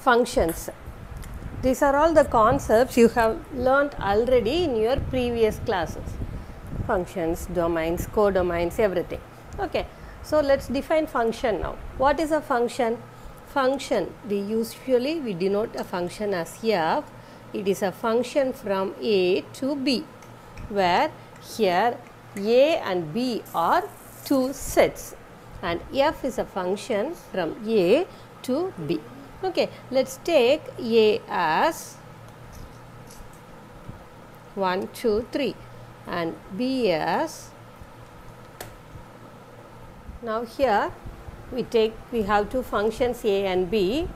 functions. These are all the concepts you have learnt already in your previous classes. Functions, domains, codomains, everything. Okay. So, let us define function now. What is a function? Function, we denote a function as f. It is a function from a to b, where here a and b are two sets, and f is a function from a to b. Okay, let us take a as 1, 2, 3 and b as, now here we have two functions a and b,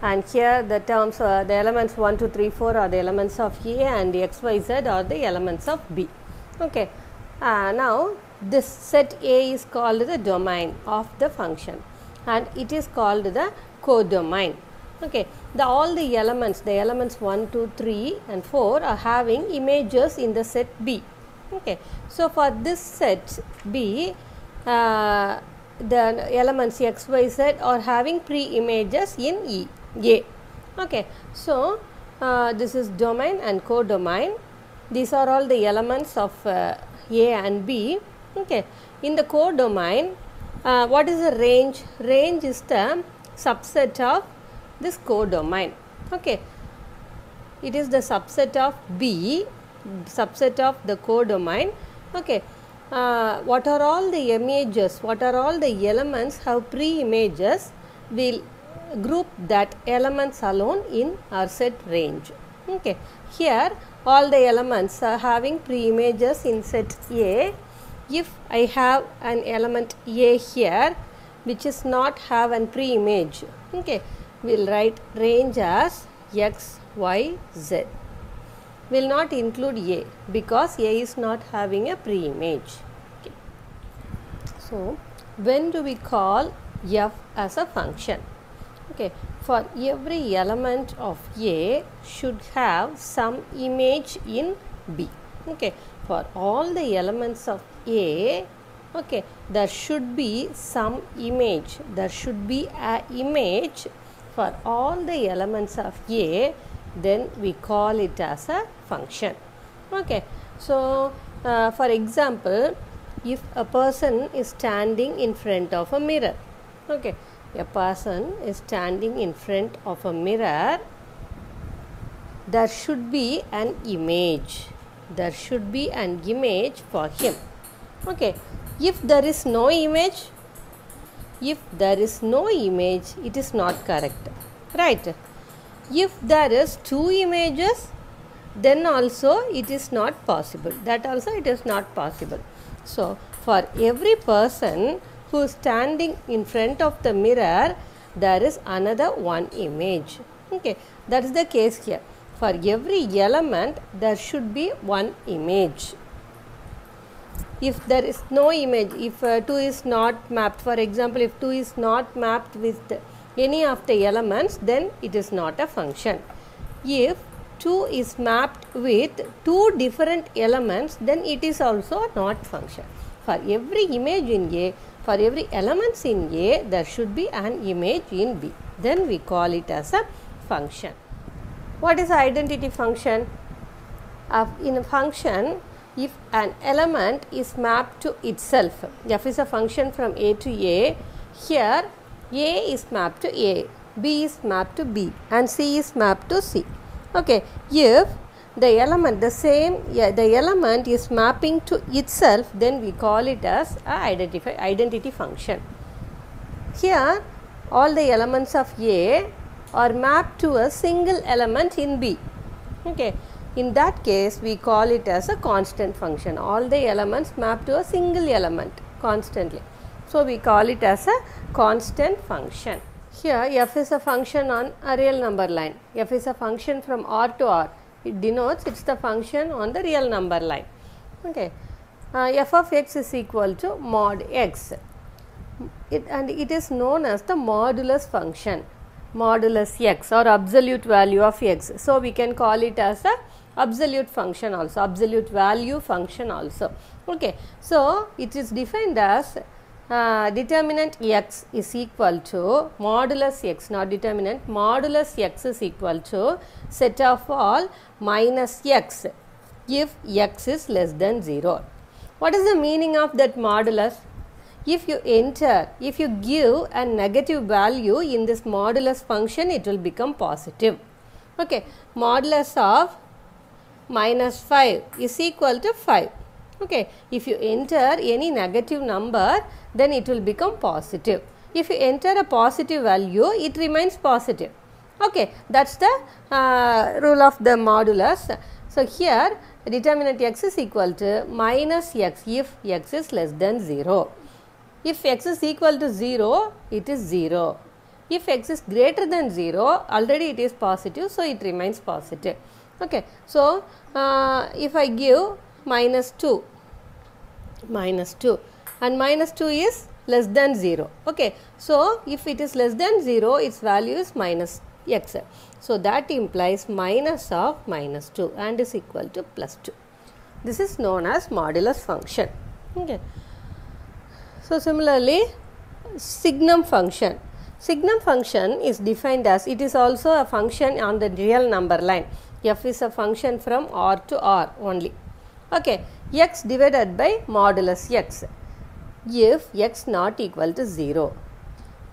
and here the terms the elements 1, 2, 3, 4 are the elements of a, and x, y, z are the elements of b. Okay. Now this set A is called the domain of the function, and it is called the codomain. Okay. All the elements 1, 2, 3 and 4 are having images in the set B. Okay. So, for this set B, the elements x, y, z are having pre-images in A. Okay. So, this is domain and codomain. These are all the elements of A and B. Okay. In the codomain, what is the range? Range is the subset of this codomain. Okay. It is the subset of B, subset of the codomain. Okay. What are all the images, what are all the elements have pre-images, we will group that elements alone in our set range. Okay. Here all the elements are having pre-images in set A. If I have an element A here which is not have an pre-image, okay, we will write range as x, y, z. We will not include A because A is not having a pre-image. Okay. So, when do we call f as a function? Okay. For every element of A should have some image in B. Okay. For all the elements of A, okay, there should be some image. There should be an image for all the elements of A, then we call it as a function. Okay. So, for example, if a person is standing in front of a mirror, okay, a person is standing in front of a mirror, there should be an image. There should be an image for him. Okay. If there is no image, it is not correct. Right. If there is two images, then also it is not possible. That also it is not possible. So, for every person who is standing in front of the mirror, there is another one image. Okay. That is the case here. For every element, there should be one image. If there is no image, if 2 is not mapped, for example, if 2 is not mapped with any of the elements, then it is not a function. If 2 is mapped with two different elements, then it is also not function. For every image in A, for every elements in A, there should be an image in B. Then we call it as a function. What is identity function? In a function, if an element is mapped to itself, f is a function from A to A, here A is mapped to A, B is mapped to B, and C is mapped to C. Okay. If the element, the element is mapping to itself, then we call it as a identity function. Here, all the elements of A are mapped to a single element in B. Okay. In that case, we call it as a constant function. All the elements map to a single element constantly. So, we call it as a constant function. Here, f is a function on a real number line. F is a function from R to R. It denotes it is the function on the real number line. Okay. F of x is equal to mod x. And it is known as the modulus function. Modulus x or absolute value of x. So, we can call it as a absolute function also, absolute value function also. Okay. So, it is defined as determinant x is equal to modulus x, not determinant, modulus x is equal to set of all minus x if x is less than 0. What is the meaning of that modulus? If you give a negative value in this modulus function, it will become positive. Okay, modulus of minus 5 is equal to 5. Okay, if you enter any negative number, then it will become positive. If you enter a positive value, it remains positive. Okay, that's the rule of the modulus. So here determinant x is equal to minus x if x is less than 0. If x is equal to 0, it is 0. If x is greater than 0, already it is positive, so it remains positive. Okay, so if I give minus 2 and minus 2 is less than 0. Okay, so if it is less than 0, its value is minus x. So that implies minus of minus 2 and is equal to plus 2. This is known as modulus function. Okay. So similarly, signum function. Signum function is defined as, it is also a function on the real number line. F is a function from R to R only. Okay, x divided by modulus x if x not equal to 0.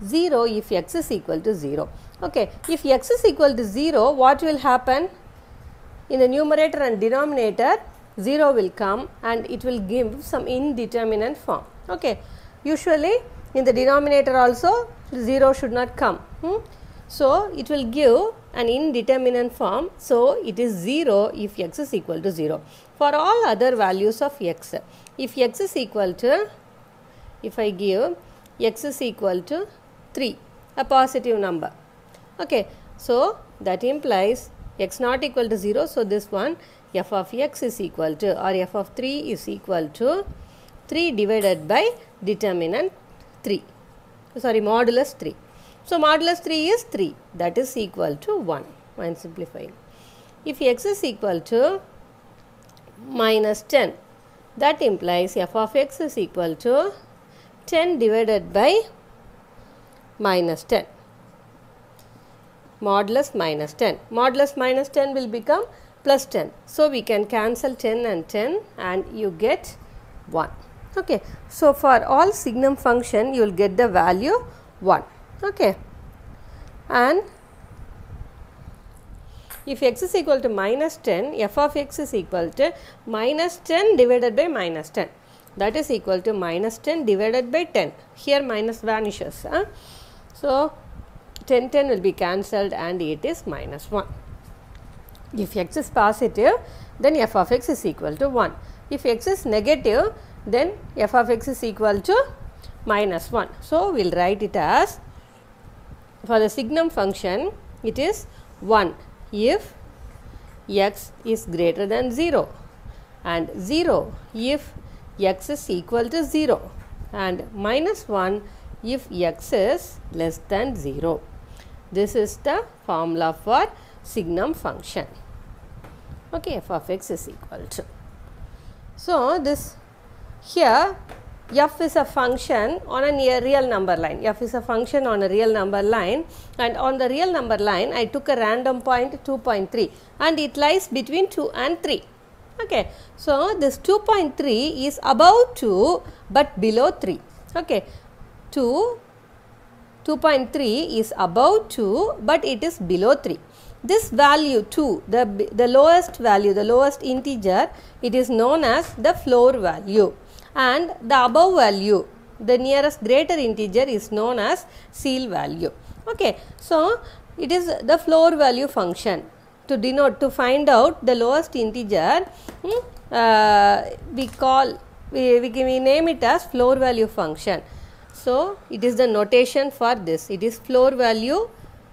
0 if x is equal to 0. Okay, if x is equal to 0, what will happen? In the numerator and denominator, 0 will come and it will give some indeterminate form. Okay, usually in the denominator also 0 should not come. So it will give an indeterminate form. So it is 0 if x is equal to 0. For all other values of x, if x is equal to, if I give x is equal to 3, a positive number. Okay, so that implies x not equal to 0. So this one, f of x is equal to, or f of 3 is equal to 3 divided by determinant 3, sorry, modulus 3. So modulus 3 is 3, that is equal to 1. I am simplifying. If x is equal to minus 10, that implies f of x is equal to 10 divided by minus 10. Modulus minus 10. Modulus minus 10 will become plus 10. So we can cancel 10 and 10 and you get 1. Okay. So for all signum function, you will get the value 1. Okay. And if x is equal to minus 10, f of x is equal to minus 10 divided by minus 10. That is equal to minus 10 divided by 10. Here minus vanishes. So 10 will be cancelled and it is minus 1. If x is positive, then f of x is equal to 1. If x is negative, then f of x is equal to minus 1. So we will write it as, for the signum function, it is 1 if x is greater than 0 and 0 if x is equal to 0 and minus 1 if x is less than 0. This is the formula for signum function. Okay, f of x is equal to. So this here f is a function on a real number line. F is a function on a real number line, and on the real number line I took a random point 2.3 and it lies between 2 and 3. Okay, so this 2.3 is above 2 but below 3. Okay, 2.3 is above 2 but it is below 3. This value 2, the lowest value, the lowest integer, it is known as the floor value, and the above value, the nearest greater integer, is known as ceil value. Okay, so it is the floor value function. To denote, to find out the lowest integer, we name it as floor value function. So it is the notation for this. It is floor value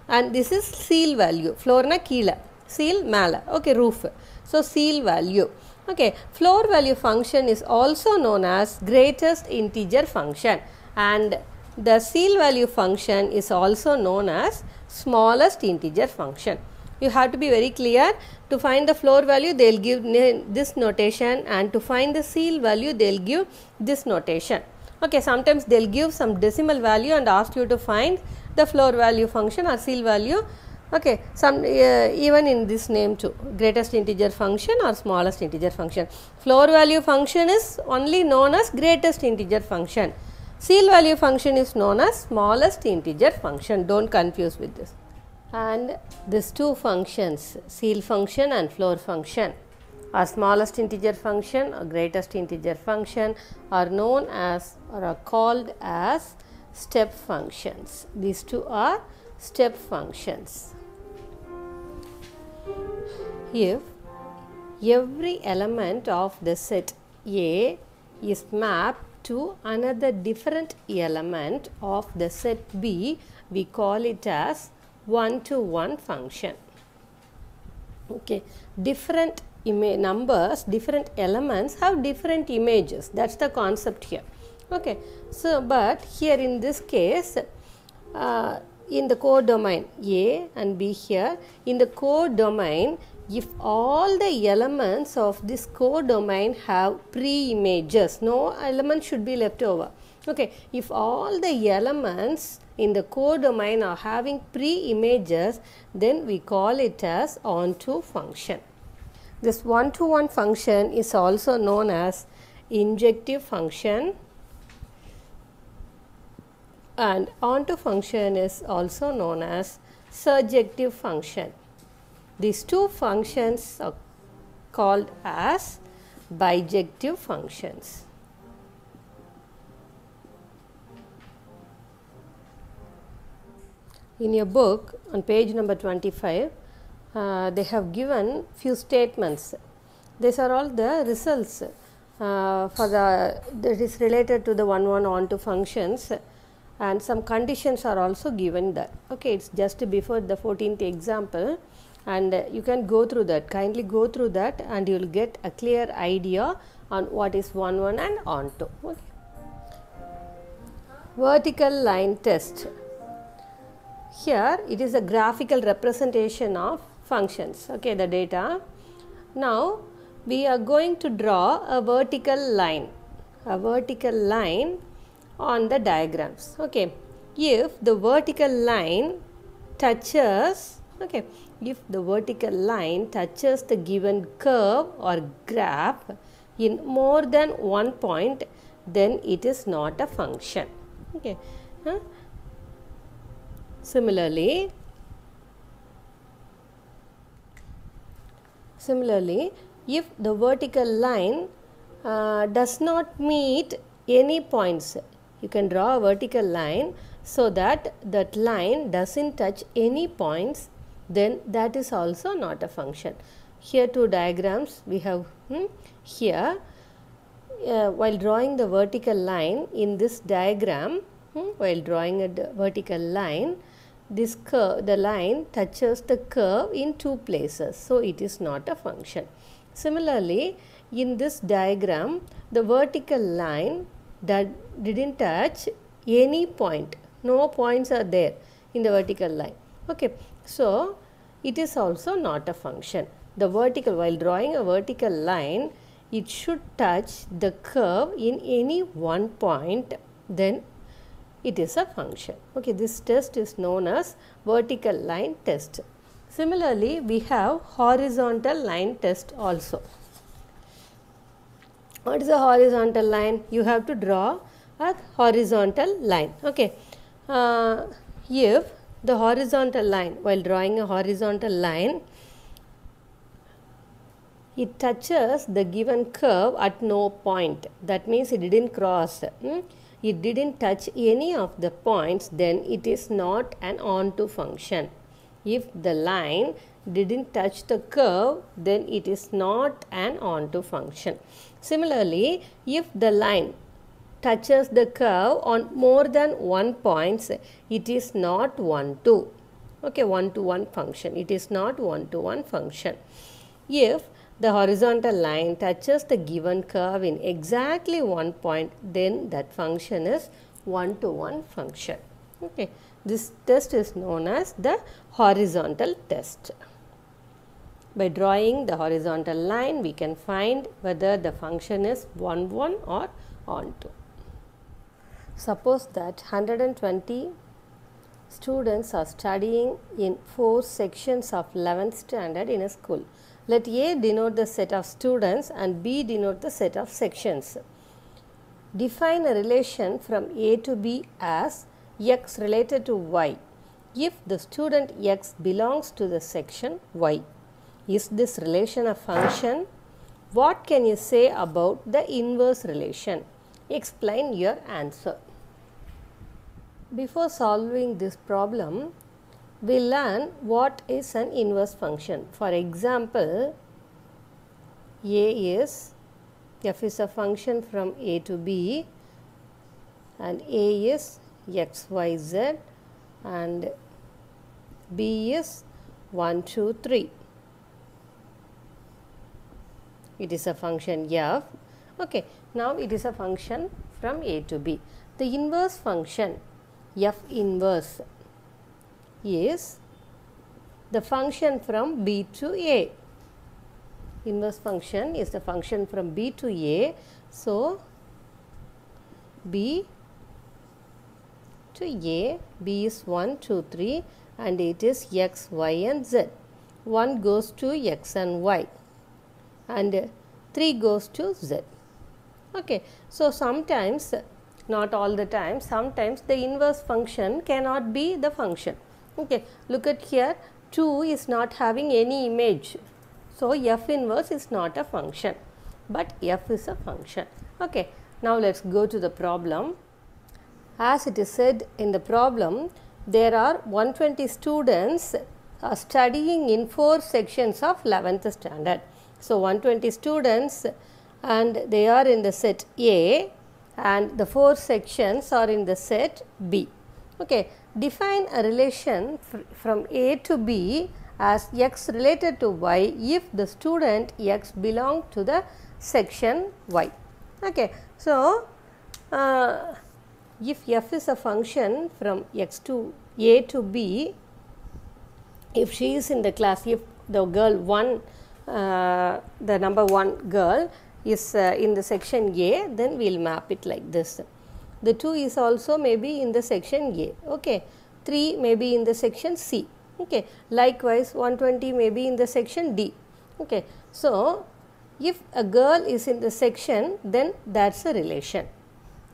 and this is ceil value. Floor na keela, ceil mala. Okay, roof. So ceil value. Okay, floor value function is also known as greatest integer function, and the ceil value function is also known as smallest integer function. You have to be very clear. To find the floor value, they will give this notation, and to find the ceil value, they will give this notation. Okay, sometimes they will give some decimal value and ask you to find the floor value function or ceil value. Okay, some even in this name too, greatest integer function or smallest integer function. Floor value function is only known as greatest integer function. Ceil value function is known as smallest integer function. Don't confuse with this. And these two functions, ceil function and floor function, or smallest integer function or greatest integer function, are known as or are called as step functions. These two are step functions. If every element of the set A is mapped to another different element of the set B, we call it as one-to-one function. Okay, different numbers, different elements have different images. That's the concept here. Okay, so but here in this case, in the codomain A and B here, in the codomain, if all the elements of this codomain have pre-images, no element should be left over. Okay, if all the elements in the codomain are having pre-images, then we call it as onto function. This one-to-one function is also known as injective function, and onto function is also known as surjective function. These two functions are called as bijective functions. In your book on page number 25, they have given few statements. These are all the results that is related to the one-one onto functions, and some conditions are also given there. Okay, it's just before the 14th example, and you can go through that. Kindly go through that and you will get a clear idea on what is one-one and onto. Okay. Vertical line test. Here it is a graphical representation of functions. Okay, the data. Now we are going to draw a vertical line on the diagrams. Okay, if the vertical line touches, okay, if the vertical line touches the given curve or graph in more than one point, then it is not a function. Okay. Similarly, if the vertical line does not meet any points, you can draw a vertical line so that that line doesn't touch any points, then that is also not a function. Here two diagrams we have here. While drawing the vertical line in this diagram, while drawing a vertical line, this curve, the line touches the curve in two places, so it is not a function. Similarly, in this diagram, the vertical line that didn't touch any point, no points are there in the vertical line. Okay, so it is also not a function. The vertical, while drawing a vertical line, it should touch the curve in any one point, then it is a function. Okay, this test is known as vertical line test. Similarly, we have horizontal line test also. What is a horizontal line? You have to draw a horizontal line. Okay, if the horizontal line, while drawing a horizontal line, it touches the given curve at no point, that means it didn't cross, it didn't touch any of the points, then it is not an onto function. If the line didn't touch the curve, then it is not an onto function. Similarly, if the line touches the curve on more than one point, it is not one-to. Okay, one-to-one function. It is not one-to-one function. If the horizontal line touches the given curve in exactly one point, then that function is one-to-one function. Okay, this test is known as the horizontal test. By drawing the horizontal line, we can find whether the function is one-one or onto. Suppose that 120 students are studying in 4 sections of 11th standard in a school. Let A denote the set of students and B denote the set of sections. Define a relation from A to B as X related to Y if the student X belongs to the section Y. Is this relation a function? What can you say about the inverse relation? Explain your answer. Before solving this problem, we learn what is an inverse function. For example, f is a function from A to B, and A is x, y, z, and B is 1, 2, 3. It is a function f. Okay, now it is a function from A to B. The inverse function f inverse is the function from B to A. Inverse function is the function from B to A. So, B to A, B is 1, 2, 3 and it is x, y and z. 1 goes to x and y and 3 goes to z. Okay, so sometimes, not all the time, sometimes the inverse function cannot be the function. Okay, look at here, 2 is not having any image. So, f inverse is not a function, but f is a function. Okay, now let us go to the problem. As it is said in the problem, there are 120 students studying in 4 sections of 11th standard. So, 120 students and they are in the set A and the 4 sections are in the set B. Okay, define a relation from A to B as x related to y if the student x belongs to the section y. Okay, so if f is a function from x to A to B, if she is in the class, if the girl 1, the number 1 girl is in the section A, then we will map it like this. The 2 is also maybe in the section A. Okay, 3 may be in the section C. Okay, likewise 120 may be in the section D. Okay, so if a girl is in the section, then that's a relation.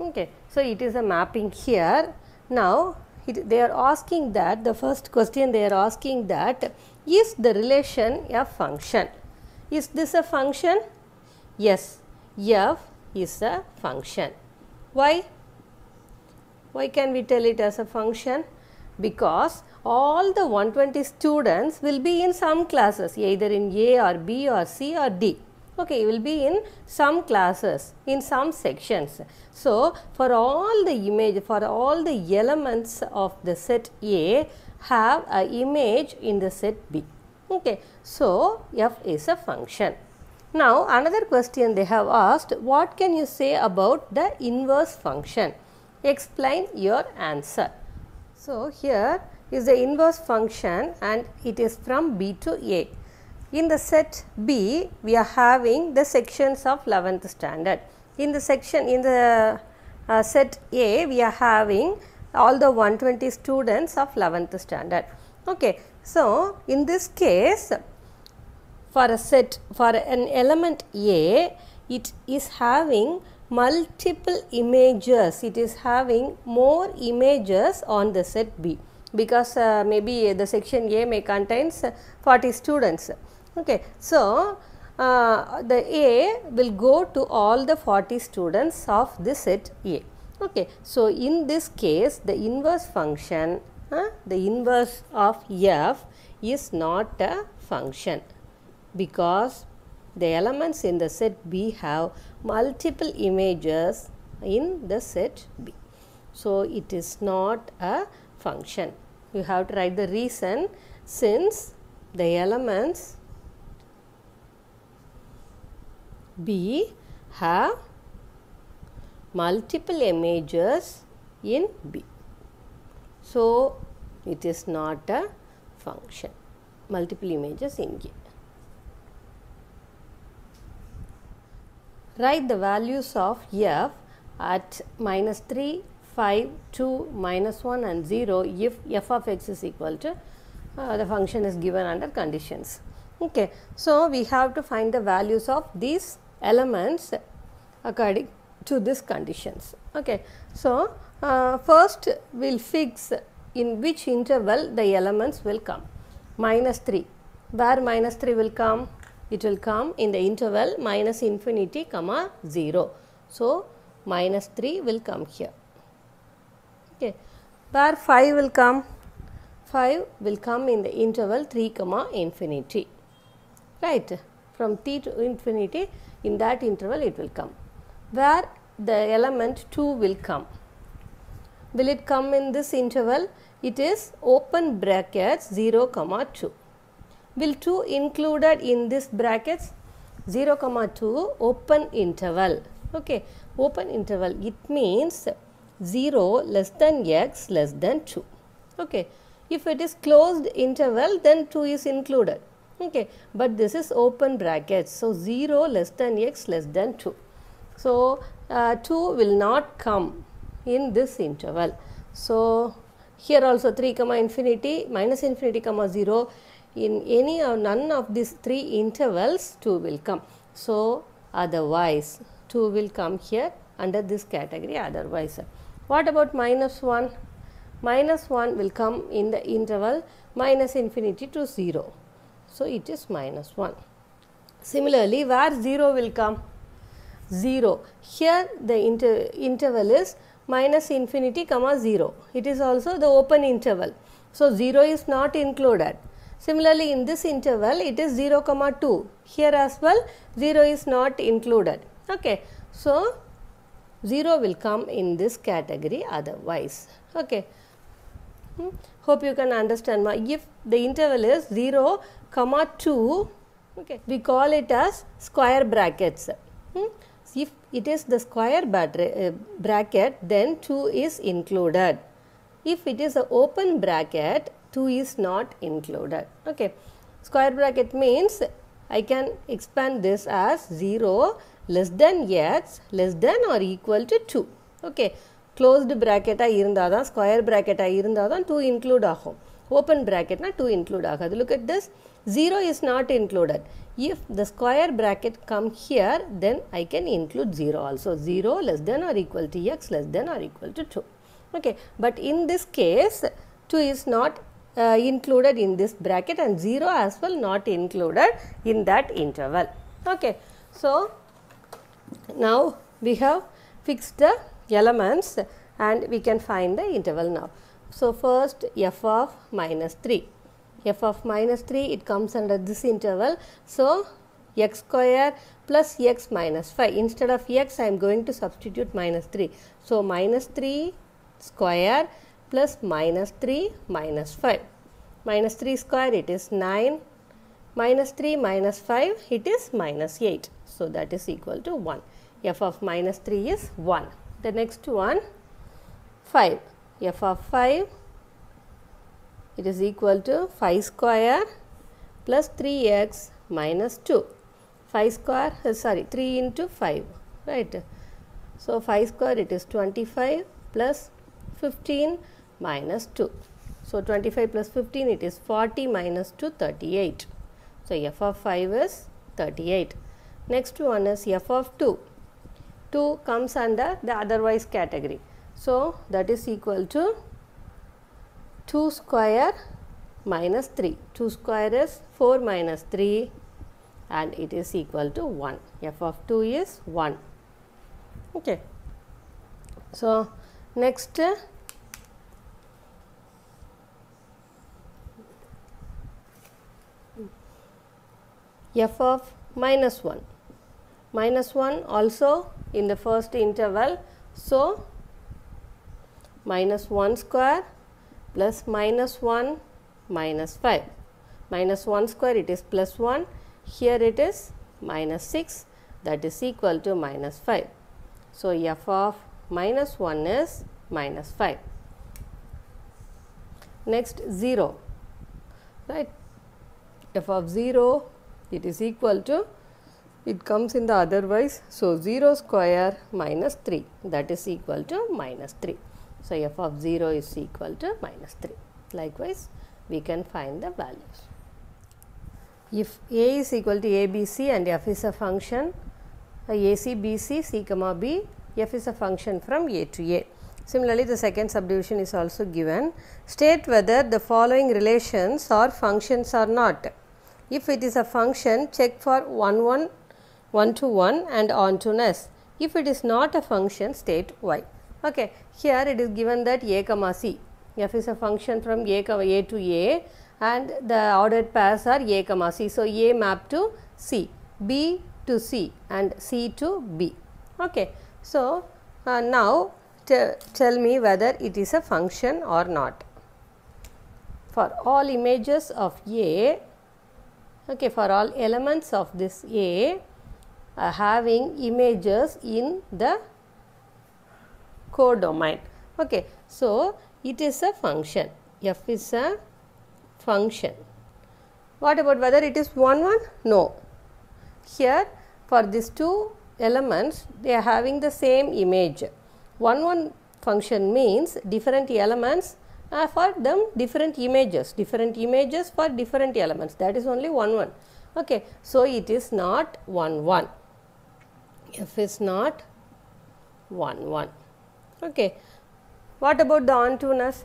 Okay, so it is a mapping here. Now they are asking that, the first question they are asking that, is the relation a function? Is this a function? Yes, f is a function. Why? Why can we tell it as a function? Because all the 120 students will be in some classes, either in A or B or C or D. Okay, will be in some classes, in some sections. So, for all the image, for all the elements of the set A have an image in the set B. Okay, so f is a function. Now, another question they have asked, what can you say about the inverse function? Explain your answer. So, here is the inverse function and it is from B to A. In the set B, we are having the sections of 11th standard. In the section, in the set A, we are having all the 120 students of 11th standard. Okay, so in this case, for a set, for an element A, it is having multiple images. It is having more images on the set B, because maybe the section A may contains 40 students. Okay, so the A will go to all the 40 students of the set A. Okay, so in this case, the inverse function, the inverse of f is not a function, because the elements in the set B have multiple images in the set B. So, it is not a function. You have to write the reason, since the elements B have multiple images in B. So, it is not a function, multiple images in A. Write the values of f at -3, 5, 2, minus 1 and 0 if f of x is equal to the function is given under conditions. Okay. So, we have to find the values of these elements according to these conditions. Okay. So, first we will fix in which interval the elements will come. Minus 3, where minus 3 will come? It will come in the interval minus infinity comma 0. So, minus 3 will come here. Okay. Where 5 will come? 5 will come in the interval 3 comma infinity, right. From 3 to infinity, in that interval it will come. Where the element 2 will come? Will it come in this interval? It is open brackets 0 comma 2. Will 2 included in this brackets? 0 comma 2 open interval. Okay. Open interval, it means 0 less than x less than 2. Okay. If it is closed interval, then 2 is included. Okay. But this is open brackets. So, 0 less than x less than 2. So, 2 will not come in this interval. So, here also 3 comma infinity, minus infinity comma 0, in any or none of these 3 intervals 2 will come. So, otherwise 2 will come here under this category otherwise. What about minus 1? Minus 1 will come in the interval minus infinity to 0. So, it is minus 1. Similarly, where 0 will come? 0. Here the interval is minus infinity comma 0. It is also the open interval. So, 0 is not included. Similarly, in this interval it is 0 comma 2. Here as well 0 is not included. Okay. So, 0 will come in this category otherwise. Okay. Hope you can understand. If the interval is 0 comma 2, okay, we call it as square brackets. If it is the square bracket, then 2 is included. If it is an open bracket, 2 is not included. Okay. Square bracket means I can expand this as 0 less than x less than or equal to 2. Okay. Closed bracket irundha square bracket irundha 2 include agum. Open bracket na 2 include agadu. Look at this. 0 is not included. If the square bracket come here, then I can include 0 also. 0 less than or equal to x less than or equal to 2. Okay. But in this case, 2 is not included in this bracket and 0 as well not included in that interval. Okay. So, now we have fixed the elements and we can find the interval now. So, first f of minus 3. F of minus 3, it comes under this interval. So, x square plus x minus 5. Instead of x, I am going to substitute minus 3. So, minus 3 square plus minus 3 minus 5. Minus 3 square, it is 9. Minus 3 minus 5, it is minus 8. So, that is equal to 1. F of minus 3 is 1. The next one, 5. F of 5, it is equal to 5 square plus 3x minus 2. 5 square, 3 into 5, right. So, 5 square, it is 25 plus 15 minus 2. So, 25 plus 15, it is 40 minus 2, 38. So, f of 5 is 38. Next one is f of 2. 2 comes under the otherwise category. So, that is equal to 2 square minus 3. 2 square is 4 minus 3 and it is equal to 1. F of 2 is 1. Okay. So, next f of minus 1. Minus 1 also in the first interval. So, minus 1 square plus minus 1 minus 5. Minus 1 square, it is plus 1. Here it is minus 6, that is equal to minus 5. So, f of minus 1 is minus 5. Next 0, right. F of 0, it is equal to, it comes in the otherwise. So, 0 square minus 3, that is equal to minus 3. So f of 0 is equal to minus 3. Likewise, we can find the values. If a is equal to ABC and f is a function AC, BC, C comma B, f is a function from A to A. Similarly, the second subdivision is also given. State whether the following relations are functions or not. If it is a function, check for 1, 1 to 1 and ontoness. If it is not a function, state why. Okay, here it is given that A comma C. F is a function from A to A and the ordered pairs are A comma C. So, A map to C, B to C and C to B. Okay, so now tell me whether it is a function or not. For all images of A, okay, for all elements of this A having images in the codomain. Okay, so it is a function. F is a function. What about whether it is 1, 1? No. Here for these two elements, they are having the same image. 1, 1 function means different elements for them different images for different elements. That is only 1, 1. Okay, so it is not 1, 1. F is not 1, 1. Okay, what about the ontoness?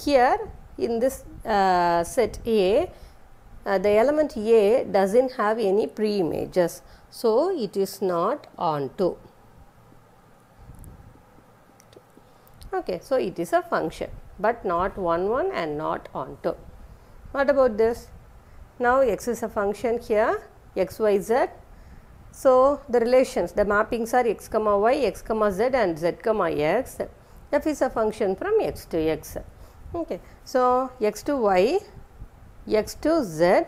Here in this set A, the element A doesn't have any pre-images, so it is not onto. Okay, so it is a function, but not 1, 1 and not onto. What about this? Now x is a function here, x, y, z. So the relations, the mappings are x comma y, x comma z and z comma x. F is a function from x to x. Okay, so x to y, x to z,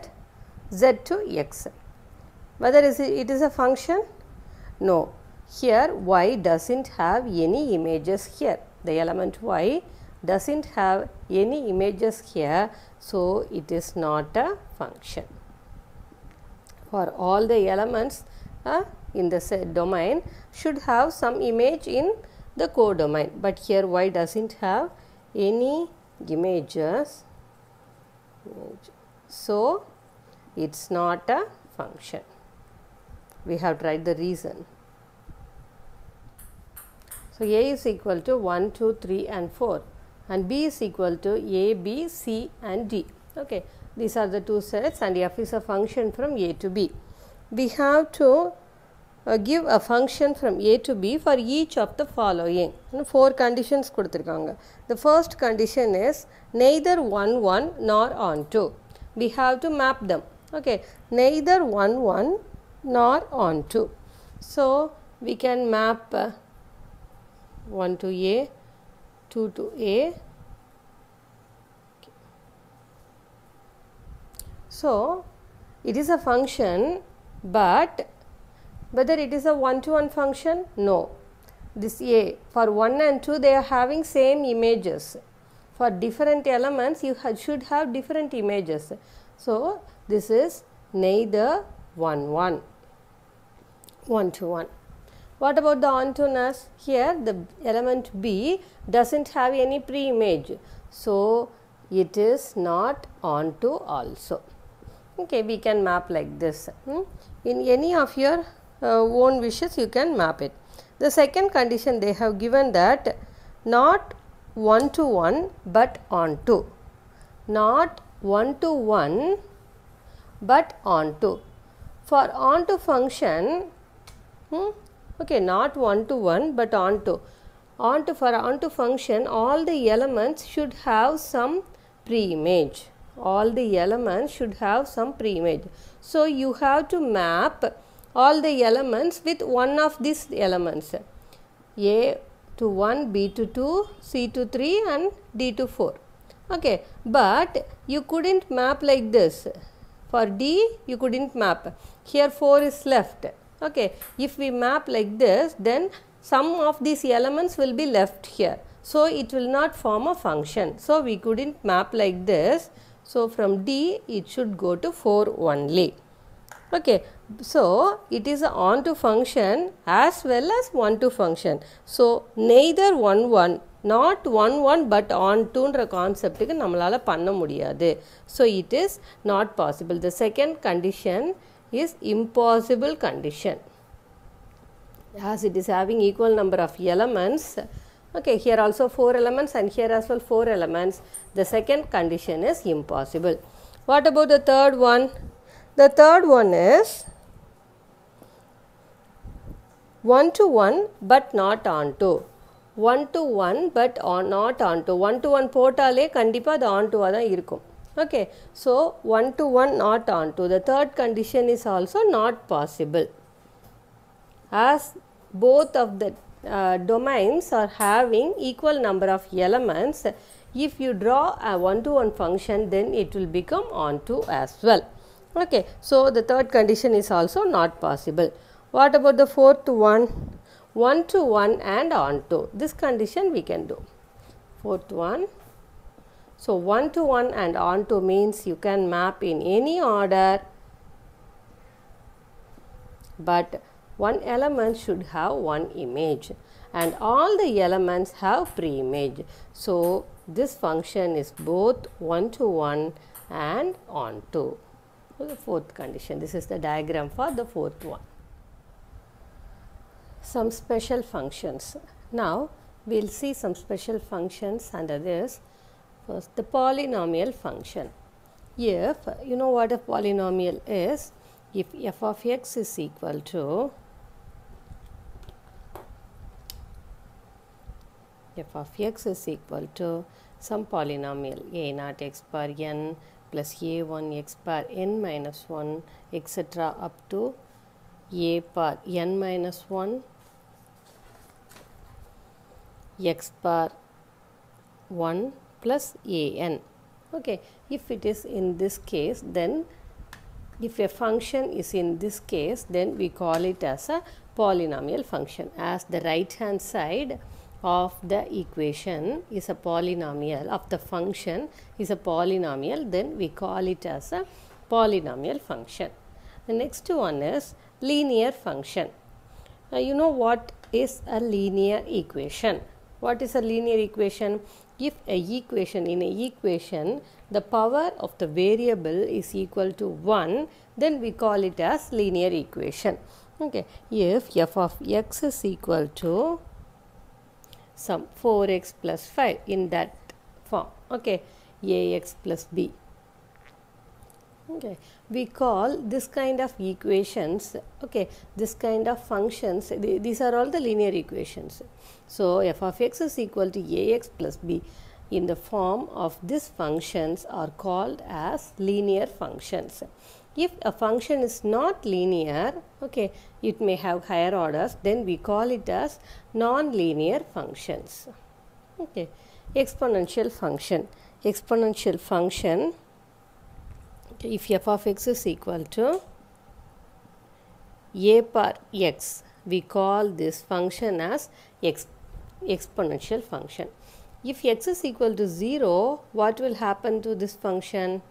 z to x. Whether it is a function? No. Here y doesn't have any images here. The element y doesn't have any images here, so it is not a function. For all the elements in the set domain should have some image in the codomain, but here y doesn't have any images, so it's not a function. We have tried the reason. So A is equal to 1, 2, 3 and 4 and B is equal to A, B, C and D. Okay, these are the two sets and F is a function from A to B. We have to give a function from A to B for each of the following. 4 conditions kuduthirukanga. The first condition is neither 1, 1 nor onto. We have to map them. Okay, neither 1, 1 nor onto. So we can map 1 to A, 2 to A. So it is a function, but whether it is a 1 to 1 function? No. This A, for 1 and 2 they are having same images. For different elements you should have different images. So this is neither 1, 1, 1 to 1. What about the ontoness? Here the element B doesn't have any pre-image, so it is not onto also. Okay, we can map like this. In any of your own wishes you can map it. The second condition they have given that not 1 to 1 but onto. Not 1 to 1 but onto. For onto function, okay, not 1 to 1 but onto. For onto function, all the elements should have some pre-image. All the elements should have some pre-image. So you have to map all the elements with one of these elements. A to 1, B to 2, C to 3 and D to 4. Okay, but you couldn't map like this. For D you couldn't map. Here 4 is left. Okay, if we map like this, then some of these elements will be left here. So it will not form a function. So we couldn't map like this. So from D it should go to 4 only. Okay, so it is a onto function as well as 1 to function. So neither 1, 1 not 1 1 but on 2ன்ற கான்செப்ட்டுக்கு நம்மளால் பண்ண முடியாது. So it is not possible. The second condition is impossible condition. As it is having equal number of elements, okay, here also 4 elements and here as well 4 elements, the second condition is impossible. What about the third one? The third one is 1 to 1 but not onto. 1 to 1 but not onto. 1 to 1 போட்டாலே கண்டிப்பாக அது onto தான் இருக்கும். Okay, so 1 to 1 not onto. The third condition is also not possible. As both of the domains are having equal number of elements, if you draw a 1-to-1 function, then it will become onto as well. Okay, so the third condition is also not possible. What about the fourth one? 1 to 1 and onto. This condition we can do. Fourth one. So 1 to 1 and onto means you can map in any order, but one element should have one image and all the elements have pre-image. So this function is both 1 to 1 and onto. So the fourth condition. This is the diagram for the fourth one. Some special functions. Now we will see some special functions under this. First, the polynomial function. If you know what a polynomial is, if f of x is equal to some polynomial a naught x bar n plus a1 x bar n minus 1 etc. up to a bar n minus 1 x bar 1 plus an. Okay, if it is in this case, then if a function is in this case, then we call it as a polynomial function. As the right hand side of the equation is a polynomial, of the function is a polynomial, then we call it as a polynomial function. The next one is linear function. You know what is a linear equation? What is a linear equation? If a equation, in a equation, the power of the variable is equal to 1, then we call it as linear equation. Okay, if f of x is equal to some 4x plus 5 in that form, okay, ax plus b. Okay, we call this kind of equations, okay, this kind of functions, these are all the linear equations. So f of x is equal to ax plus b in the form of these functions are called as linear functions. If a function is not linear, okay, it may have higher orders, then we call it as non-linear functions. Okay, exponential function. Exponential function, okay, if f of x is equal to a bar x, we call this function as exponential function. If x is equal to 0, what will happen to this function?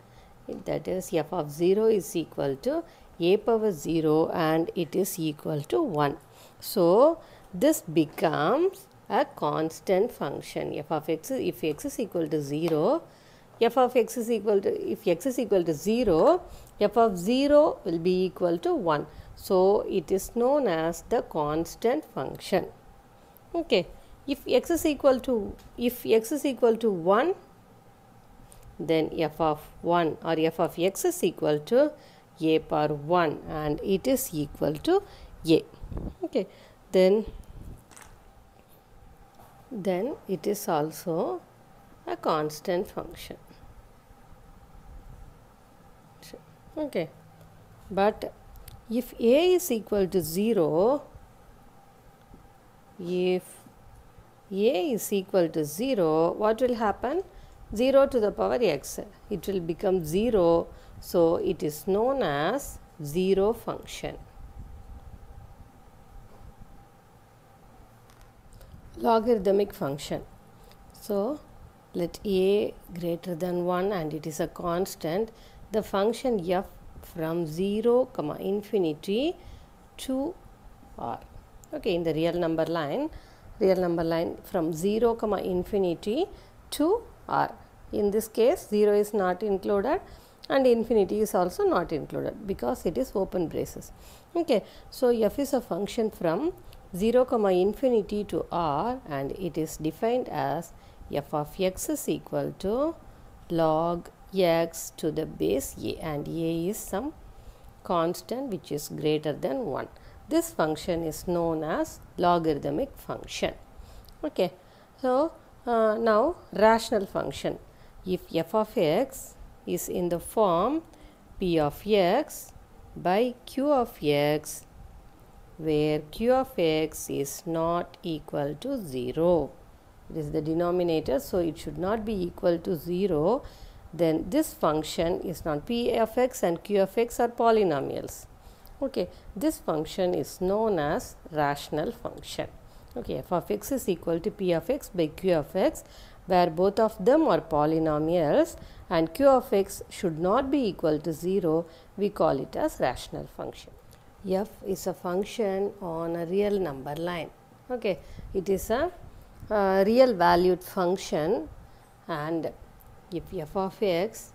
That is f of 0 is equal to a power 0 and it is equal to 1. So this becomes a constant function. F of x, if x is equal to 0, f of x is equal to, if x is equal to 0, f of 0 will be equal to 1. So it is known as the constant function. Okay, if x is equal to 1, then f of 1 or f of x is equal to a power 1 and it is equal to a. Okay, then it is also a constant function. Okay, but if a is equal to 0, if a is equal to 0, what will happen? 0 to the power x, it will become 0, so it is known as 0 function. Logarithmic function. So let a greater than 1 and it is a constant, the function f from 0 infinity to r. Okay, in the real number line, real number line from 0 comma infinity to r. In this case 0 is not included and infinity is also not included because it is open braces. Okay, so f is a function from 0 comma infinity to r and it is defined as f of x is equal to log x to the base a, and a is some constant which is greater than 1. This function is known as logarithmic function. Okay, so now rational function. If f of x is in the form p of x by q of x, where q of x is not equal to 0. This is the denominator, so it should not be equal to 0. Then this function is not p of x and q of x are polynomials. Okay, this function is known as rational function. Okay, f of x is equal to p of x by q of x, where both of them are polynomials and q of x should not be equal to 0. We call it as rational function. F is a function on a real number line. Okay, it is a real valued function, and if f of x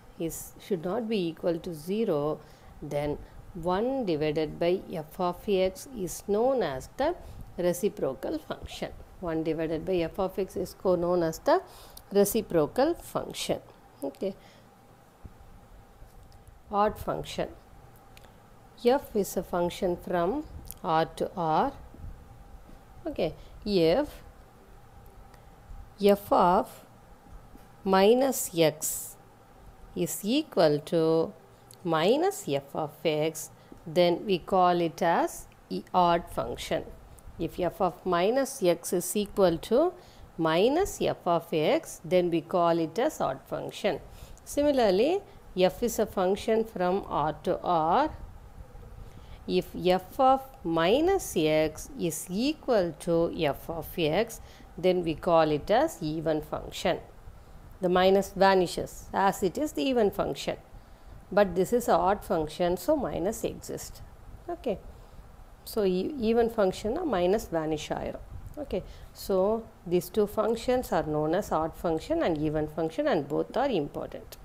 should not be equal to 0, then 1 divided by f of x is known as the reciprocal function. 1 divided by f of x is known as the reciprocal function. Okay, odd function. F is a function from r to r. Okay, if f of minus x is equal to minus f of x, then we call it as odd function. If f of minus x is equal to minus f of x, then we call it as odd function. Similarly, f is a function from r to r. If f of minus x is equal to f of x, then we call it as even function. The minus vanishes as it is the even function, but this is an odd function, so minus exists. Okay, so even function minus vanish ayirum. Okay, so these two functions are known as odd function and even function, and both are important.